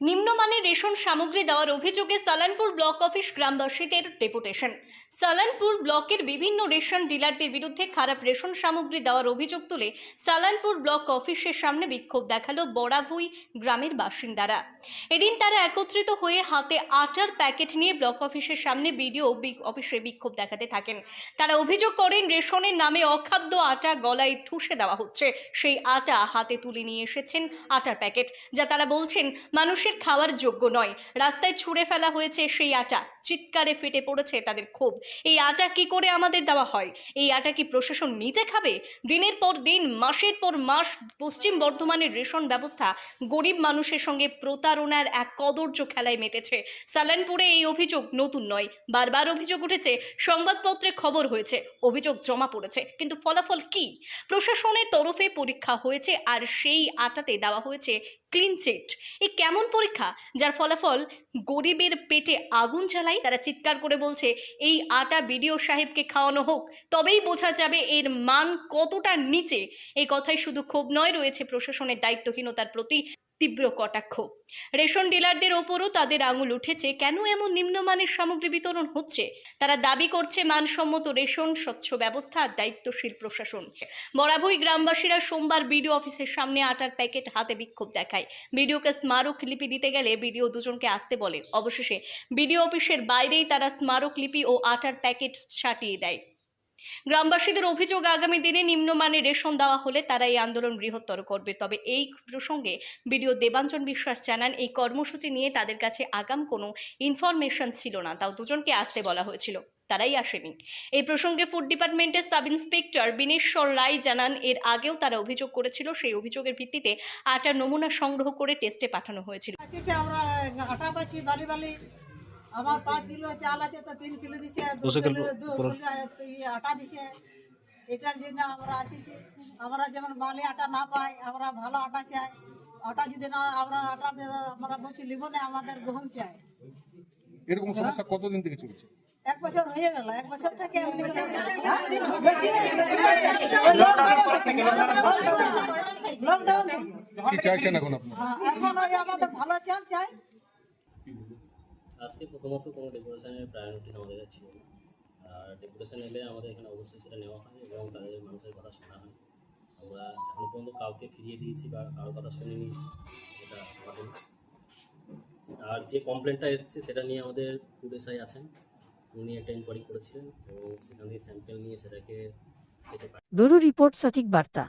নিম্নমানের রেশন সামগ্রী দেওয়ার অভিযোগে সালানপুর ব্লক অফিস গ্রামবাসীদের ডেপুটেশন। সালানপুর ব্লকের বিভিন্ন রেশন ডিলারদের বিরুদ্ধে খারাপ রেশন সামগ্রী দেওয়ার অভিযোগ তুলে সালানপুর ব্লক অফিসের সামনে বিক্ষোভ দেখালো বড়াভুই গ্রামের বাসিন্দারা। এদিন তারা একত্রিত হয়ে হাতে আটার প্যাকেট নিয়ে ব্লক অফিসের সামনে বিডিও অফিসে বিক্ষোভ দেখাতে থাকেন। তারা অভিযোগ করেন রেশনের নামে অখাদ্য আটা গলায় ঠুসে দেওয়া হচ্ছে। সেই আটা হাতে তুলে নিয়ে এসেছেন আটার প্যাকেট, যা তারা বলছেন মানুষের খাওয়ার যোগ্য নয়। রাস্তায় ছুঁড়ে ফেলা হয়েছে সেই আটা। চিৎকারে ফেটে পড়েছে তাদের ক্ষোভ। এই আটা কি করে আমাদের দেওয়া হয়? এই আটা কি প্রশাসন নিজে খাবে? দিনের পর দিন, মাসের পর মাস পশ্চিম বর্ধমানের রেশন ব্যবস্থা গরিব মানুষের সঙ্গে প্রতারণার এক কদর্য খেলায় মেতেছে। সালানপুরে এই অভিযোগ নতুন নয়, বারবার অভিযোগ উঠেছে, সংবাদপত্রে খবর হয়েছে, অভিযোগ জমা পড়েছে, কিন্তু ফলাফল কি? প্রশাসনের তরফে পরীক্ষা হয়েছে আর সেই আটাতে দেওয়া হয়েছে ক্লিন চিট। এই কেমন পরীক্ষা যার ফলাফল গরিবের পেটে আগুন জ্বালায়? তারা চিৎকার করে বলছে এই আটা বিডিও সাহেবকে খাওয়ানো হোক, তবেই বোঝা যাবে এর মান কতটা নিচে। এই কথাই শুধু ক্ষোভ নয়, রয়েছে প্রশাসনের দায়িত্বহীনতার প্রতি তীব্র কটাক্ষ। রেশন ডিলারদের ওপরও তাদের আঙুল উঠেছে। কেন এমন নিম্নমানের সামগ্রী বিতরণ হচ্ছে? তারা দাবি করছে মানসম্মত রেশন, স্বচ্ছ ব্যবস্থা আর দায়িত্বশীল প্রশাসন। বড়াভুই গ্রামবাসীরা সোমবার বিডিও অফিসের সামনে আটার প্যাকেট হাতে বিক্ষোভ দেখায়। বিডিওকে স্মারক লিপি দিতে গেলে বিডিও দুজনকে আসতে বলে। অবশেষে বিডিও অফিসের বাইরেই তারা স্মারক লিপি ও আটার প্যাকেট ছাটিয়ে দেয়। গ্রামবাসীদের অভিযোগ, আগামী দিনে নিম্নমানের রেশন দেওয়া হলে তারা এই আন্দোলন বৃহত্তর করবে। তবে এই প্রসঙ্গে বিডিও দেবাঞ্জন বিশ্বাস জানান, এই কর্মসূচি নিয়ে তাদের কাছে আগাম কোনো ইনফরমেশন ছিল না, তাও দুজনকে আসতে বলা হয়েছিল, তারাই আসেনি। এই প্রসঙ্গে ফুড ডিপার্টমেন্টের সাব ইন্সপেক্টর বিনেশ্বর রায় জানান, এর আগেও তারা অভিযোগ করেছিল, সেই অভিযোগের ভিত্তিতে আটার নমুনা সংগ্রহ করে টেস্টে পাঠানো হয়েছিল। আমরা আটা পাচ্ছি বালি বালি। আমার 5 কিলো চাল আছে, তো 3 কিলো দিছে, 2 কিলো আটা দিছে। এটার জন্য আমরা আসিছি। আমরা যেমন বালি আটা না পাই, আমরা ভালো আটা চাই। আটা যদি না আমরা আটা আমরা বলছি লিব না, আমাদের গহম চাই। এরকম সমস্যা কতদিন থেকে চলছে? 1 বছর হয়ে গেল। 1 বছর থেকে লকডাউন। কি চাইছেন এখন আপনি? এখন আমাদের ভালো চাল চাই। আজকে প্রথমত কোনো ডেপুটেশনের প্রায় নোটিশ আমাদের কাছে ছিল না। আর ডেপুটেশন এলে আমাদের এখানে অবশ্যই সেটা নেওয়া হয় এবং তাদের মানুষের কথা শোনা হয়। আমরা এখনো পর্যন্ত কাউকে ফিরিয়ে দিয়েছি বা কারোর কথা শুনিনি, এটা ঘটেনি। আর যে কমপ্লেনটা এসছে সেটা নিয়ে আমাদের ফুড এসআই আছেন, উনি একটা ইনকোয়ারি করেছিলেন এবং সেখান থেকে স্যাম্পেল নিয়ে সেটাকে ব্যুরো রিপোর্ট, সঠিক বার্তা।